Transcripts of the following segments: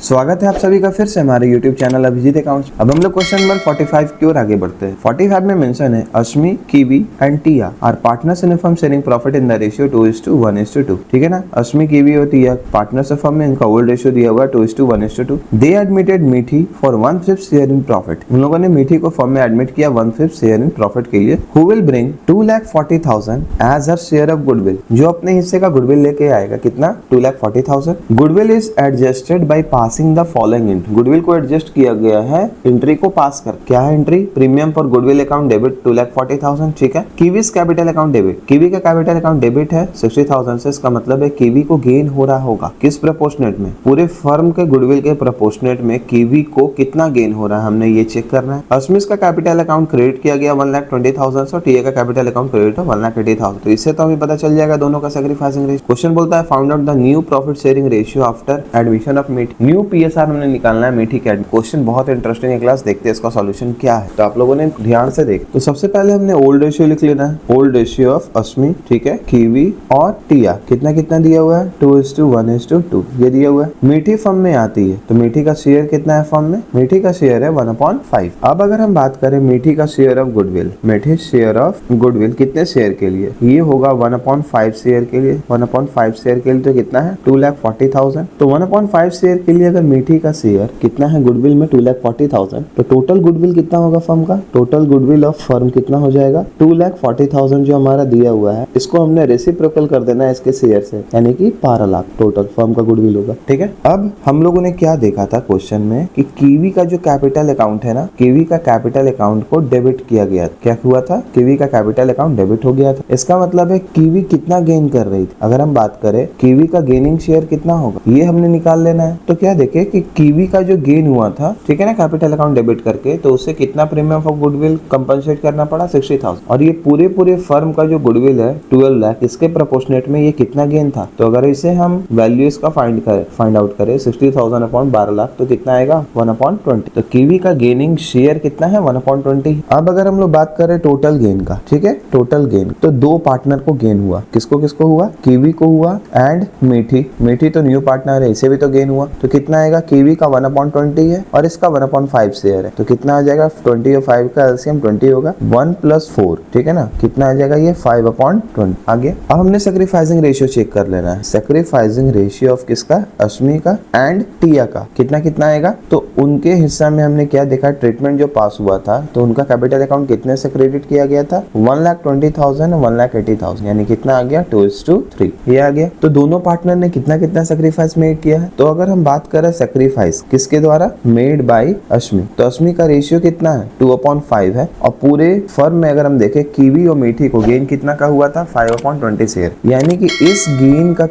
स्वागत है आप सभी का फिर से हमारे YouTube चैनल अभिजीत अकाउंट्स। अब हम लोग क्वेश्चन नंबर 45 की ओर आगे बढ़ते हैं। 45 में मेंशन है अश्मी, कीवी एंड टिया are partners in firm sharing profit in the ratio 2:1:2। ठीक है ना। अश्मी, कीवी और टिया पार्टनर्स फर्म में, इनका ओल्ड रेशियो दिया हुआ है 2:1:2। दे एडमिटेड मीठी फॉर 1/5 शेयर इन प्रॉफिट। उन लोगों ने मीठी को फर्म में एडमिट किया 1/5 शेयर इन प्रॉफिट के लिए। Who will bring 2,40,000 as her share of goodwill. जो अपने हिस्से का गुडविल लेके आएगा कितना, 2,40,000। Goodwill is adjusted by passing the following entry. Goodwill को एडजस्ट किया गया है एंट्री को पास कर। क्या है entry? Premium for goodwill account debit 2,40,000। ठीक है। Kiwi's capital account debit. Kiwi का कैपिटल अकाउंट डेबिट है 60,000 से। इसका मतलब है कीवी को गेन हो रहा होगा। किस प्रोपोर्शनेट में? पूरे फर्म के गुडविल के प्रोपोर्शनेट में कीवी को कितना गेन हो रहा है, हमने ये चेक करना है। अश्मिस का कैपिटल अकाउंट क्रेडिट किया गया 1,20,000 से, टीए का कैपिटल अकाउंट क्रेडिट है 1,80,000। तो इससे तो हमें पता चल जाएगा दोनों का सैक्रिफाइसिंग रेशियो। क्वेश्चन बोलता है found out the new profit sharing ratio after admission of मीठी। न्यू पीएसआर हमने निकालना है मीठी के। क्वेश्चन बहुत इंटरेस्टिंग है क्लास, देखते हैं इसका सॉल्यूशन क्या है। तो आप लोगों ने ध्यान से देख। तो सबसे पहले हमने ओल्ड रेशियो लिख लेना है। ओल्ड रेशियो ऑफ अश्मी, ठीक है, कीवी और टिया कितना कितना दिया हुआ है, 2:1:2 ये दिया हुआ है। मीठी फर्म में आती है तो मीठी का शेयर कितना है फर्म में? मीठी का शेयर है 1/5। अब अगर हम बात करें मीठी का शेयर ऑफ गुडविल, मीठी शेयर ऑफ गुडविल कितने शेयर के लिए? ये होगा 1/5 शेयर के लिए। 1/5 शेयर के लिए तो कितना है, 2,40,000। तो 1/5 शेयर के लिए अगर मीठी का शेयर कितना है गुडविल में, 2,40,000, तो टोटल गुडविल कितना होगा फर्म का? टोटल गुडविल ऑफ फर्म कितना हो जाएगा? 2,40,000 जो हमारा दिया हुआ है, इसको हमने रेसिप्रोकल कर देना है इसके शेयर से, यानी कि 12 लाख टोटल फर्म का गुडविल होगा। ठीक है। अब हम लोगों ने क्या देखा था क्वेश्चन में कि कीवी का जो कैपिटल अकाउंट है ना, कीवी का कैपिटल अकाउंट को डेबिट किया गया। क्या हुआ था? कीवी का कैपिटल अकाउंट डेबिट हो गया था। इसका मतलब है कीवी कितना गेन कर रही थी। अगर हम बात करें कीवी का गेनिंग शेयर कितना होगा, ये हमने निकाल लेना है। तो क्या देखे कि कीवी का जो गेन हुआ था, ठीक है ना, कैपिटल अकाउंट डेबिट करके, तो उससे कितना प्रीमियम ऑफ गुडविल कंपनसेट करना पड़ा, 60,000। और ये पूरे फर्म का जो गुडविल है 12 लाख, इसके प्रोपोर्शनेट में ये कितना गेन था? तो अगर इसे हम वैल्यू इसका फाइंड आउट करें 60,000 अपॉन 12 लाख, तो कितना आएगा, 1/20। तो कीवी का गेनिंग शेयर कितना है, 1/20। अब अगर हम लोग बात करें टोटल गेन का, ठीक है, टोटल गेन, तो दो पार्टनर को गेन हुआ। किसको किसको हुआ? कीवी को हुआ एंड मीठी। मीठी तो न्यू पार्टनर है, इसे भी तो गेन हुआ। तो कितना आएगा? कीवी का 1/20 है और इसका 1/5 शेयर है, तो कितना आ जाएगा? 20 और 5 का एलसीएम 20 होगा, 1 + 4, ठीक है ना। कितना आ जाएगा ये? 5/20 आ गया। अब हमने सैक्रिफाइसिंग रेशियो चेक कर लेना है। सैक्रिफाइसिंग रेशियो ऑफ किसका? अश्मी का एंड टिया का कितना कितना आएगा? तो उनके हिस्सा में हमने क्या देखा, ट्रीटमेंट जो पास हुआ था, तो उनका कैपिटल अकाउंट कितने से क्रेडिट किया गया था, 1,20,000 और 1,80,000, यानी कितना आ गया, 2:3 ये आ गया। तो दोनों पार्टनर ने कितना कितना सैक्रिफाइस मेड किया है। तो अगर हम बात करें सैक्रिफाइस किसके द्वारा, मेड बाय अश्मी, तो अश्मी का रेशियो कितना है, 2/5 है। और पूरे फर्म में अगर हम देखें कीवी और मीठी को गेन कितना का हुआ था, 5/20 शेयर, यानी कि इस गेन का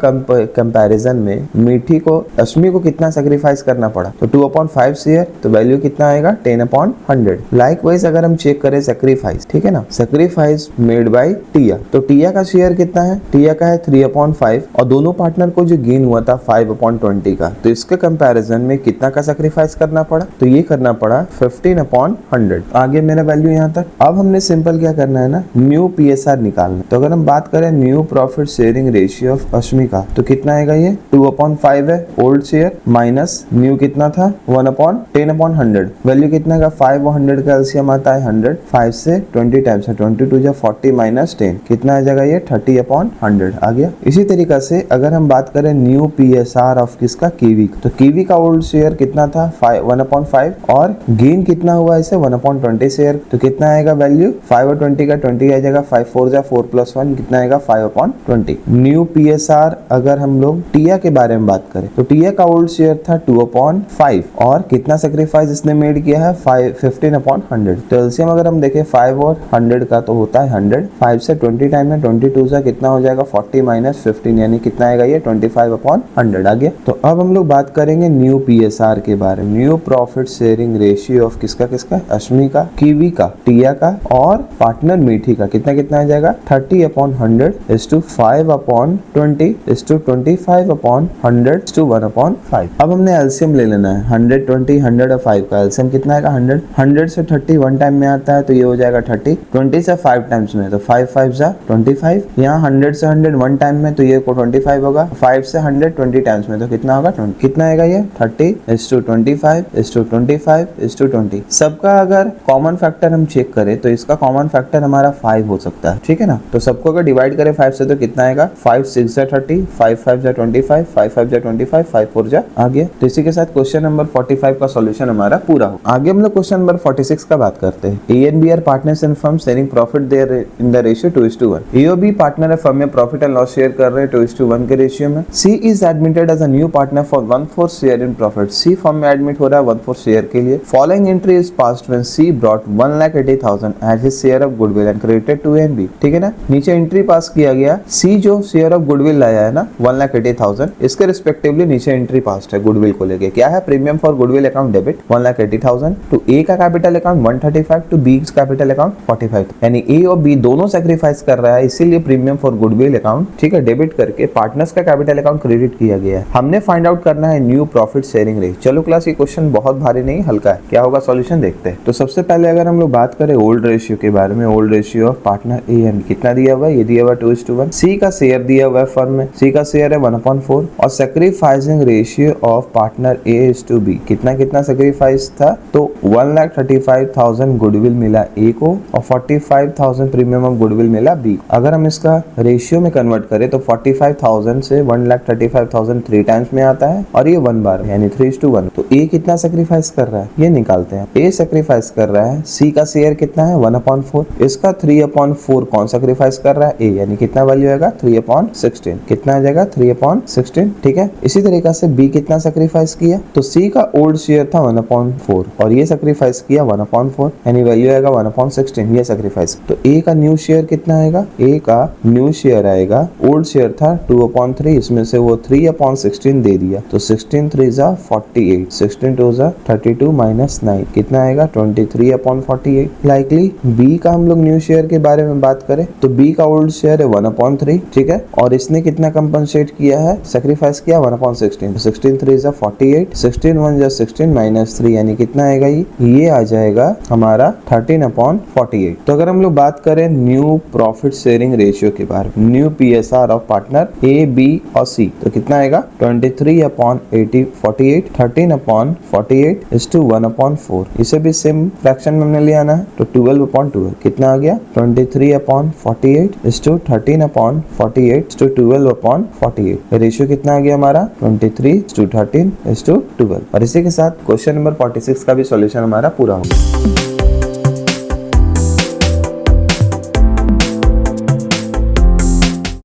कंपैरिजन में मीठी को, अश्मी को कितना सैक्रिफाइस करना पड़ा, तो 2/5 शेयर, तो वैल्यू कितना आएगा, 10/100। लाइकवाइज अगर हम चेक करें सैक्रिफाइस, ठीक है ना, सैक्रिफाइस मेड बाय टिया, तो टिया का शेयर कितना है, टिया का है 3/5, और दोनों पार्टनर को जो गेन हुआ था 5/20 का, तो इसके कंपैरिजन में कितना का सैक्रिफाइस करना पड़ा, तो ये करना पड़ा 15/100। आगे मेरा वैल्यू यहाँ तक। अब हमने सिंपल क्या करना है ना, न्यू पीएसआर निकालना। तो अगर हम बात करें new profit sharing ratio of Ashmi का, तो कितना आएगा, ये 2/5 है ओल्ड शेयर, माइनस न्यू कितना था, 1/10/100, वैल्यू कितना का, 5 और 100 का एलसीएम आता है 100, 5 से 20 टाइम्स है, 22 जा 40 माइनस 10, कितना आ जाएगा, ये 30/100 आ गया। इसी तरीका से अगर हम बात करें न्यू पीएसआर ऑफ किसका, कीवी, तो कीवी का ओल्ड शेयर कितना था, 1/5, और गेन कितना हुआ इसे, 1/20 शेयर, तो कितना आएगा वैल्यू, 5 और 20 का 20 आ जाएगा, 5 4 जा 4 + 1, कितना आएगा, 5/20। न्यू पीएसआर अगर हम लोग टिया के बारे में बात करें, तो टिया का ओल्ड शेयर था 2/5, और कितना सैक्रिफाइस इसने मेड किया है, 15/100। तो एलसीएम अगर हम देखें 5 और 100 का, तो होता है 100, 5 से 20 टाइम में 22 से कितना हो जाएगा, 40 माइनस 15, यानी कितना आएगा, ये 25/100 आ गया। तो अब हम लोग बात करेंगे न्यू पीएसआर के बारे में। New profit sharing ratio of किसका किसका, अश्मी का, कीवी का, टिया का और पार्टनर मीठी का कितना कितना आ जाएगा, 30/100 = 5/20 = 25/100 = 1/5। अब हमने एलसीएम ले लेना है, 100 20 100 और 5 का एलसीएम कितना आएगा, 100। 100 से 30 1 टाइम में आता है, तो ये हो जाएगा 30। 20 से 5 टाइम्स में, तो 5 5 जा 25। यहाँ 100 से 100 1 टाइम में, तो ये 25 होगा। 5 से 100 20 टाइम्स में, तो कितना होगा, 20। कितना आएगा ये 30:25:25:20। सबका अगर कॉमन फैक्टर हम चेक करें तो इसका कॉमन फैक्टर हमारा 5 हो सकता है, ठीक है ना। तो सबको अगर डिवाइड करें 5 से तो कितना आएगा, 5 6 जा 30, 5 5 जा 25, 5 5 जा 25, 5 4 जा आ गया। तो इसी के साथ क्वेश्चन नंबर 45 का सॉल्यूशन हमारा पूरा हो। आगे हम लोग क्वेश्चन नंबर 46 का बात करते हैं। A and B are partners in firm sharing profit their in the ratio 2:1। A और बी पार्टनर है, फर्म में प्रॉफिट एंड लॉस शेयर कर रहे हैं 2:1 के रेशियो में। C is admitted as a new partner for 1/4 share in profit. C firm में एडमिट हो रहा है 1/4 शेयर के लिए। Following entry is passed when C brought 1,80,000 as his share of goodwill and credited to A and B, ठीक है ना। नीचे एंट्री पास किया गया, सी जो शेयर ऑफ गुडविल लाया है ना 1,80,000, इसके रिस्पेक्टिवली नीचे एंट्री पास्ट है गुडविल को लेके। क्या है, premium for goodwill account debit 1,80,000 to A का capital account 135 to B capital account 45। यानी ए और बी दोनों सेक्रीफाइस कर रहा है, इसीलिए प्रीमियम फॉर गुडविल अकाउंट, ठीक है, डेबिट करके पार्टनर्स का कैपिटल अकाउंट क्रेडिट किया गया है। हमने फाइंड आउट करना है न्यू प्रॉफिट शेयरिंग रेट। चलो क्लास, ये क्वेश्चन बहुत भारी नहीं, हल्का है। क्या होगा सॉल्यूशन देखते हैं। तो सबसे पहले अगर हम लोग बात करें ओल्ड रेशियो के बारे में, old ratio of partner A and कितना दिया हुआ है, ये दिया हुआ 2:1। सी का शेयर दिया हुआ है फर्म में, सी का शेयर है 1/4 और sacrificing ratio of partner A is to B. कितना कितना सेक्रीफाइस था, तो 1,35,000 गुडविल मिला ए को और 45,000 प्रीमियम ऑफ गुडविल मिला बी। अगर हम इसका रेशियो में कन्वर्ट करें तो 45,000 से 1,35,000 3 टाइम्स में आता है और ये 1 बार यानी 3:1। तो ए कितना सेक्रीफाइस कर रहा है ये निकालते हैं। ए सेक्रीफाइस कर रहा है, सी का शेयर कितना है 1/4, इसका 3/4 कौन सेक्रीफाइस कर रहा है, ए, यानी कितना वैल्यू आएगा 3/16। कितना आ जाएगा 3/16, ठीक है। इसी तरीके से बी कितना सेक्रीफाइस किया, तो सी का ओल्ड शेयर था 1/4 और ये सेक्रीफाइस किया 1/4 यानी वैल्यू आएगा 1/16, ये सेक्रीफाइस। तो ए का न्यू शेयर कितना आएगा, ए का न्यू शेयर आएगा, ओल्ड शेयर था 2/3, इसमें से वो 3/16 दे दिया, तो 16 3 जा 48, 16 2 जा 32 माइनस 9 कितना आएगा 23/48। लाइकली बी का हम लोग न्यू शेयर के बारे में बात करें तो बी का ओल्ड शेयर है 1/3, ठीक है, और इसने कितना कंपनसेट किया है, सेक्रीफाइस किया 1/16, 16 3 जा 48, 16 1 जा 16 माइनस 3 यानी कितना आएगा, ये आ जाएगा हमारा 13/48। तो अगर हम लोग बात करें न्यू प्रॉफिट शेयरिंग रेशियो के बारे में, new PSR of partner A B और सी, तो कितना आएगा 23/48, 13/48 इज टू 1/4। इसे भी सेम फ्रैक्शन में हमने ले आना है, तो 12/12 कितना आ गया 23/48 इज टू 13/48 टू 12/48। रेशियो कितना आ गया हमारा 23:13 इज टू 12। और इसी के साथ क्वेश्चन नंबर 46 का भी सॉल्यूशन हमारा पूरा हो गया।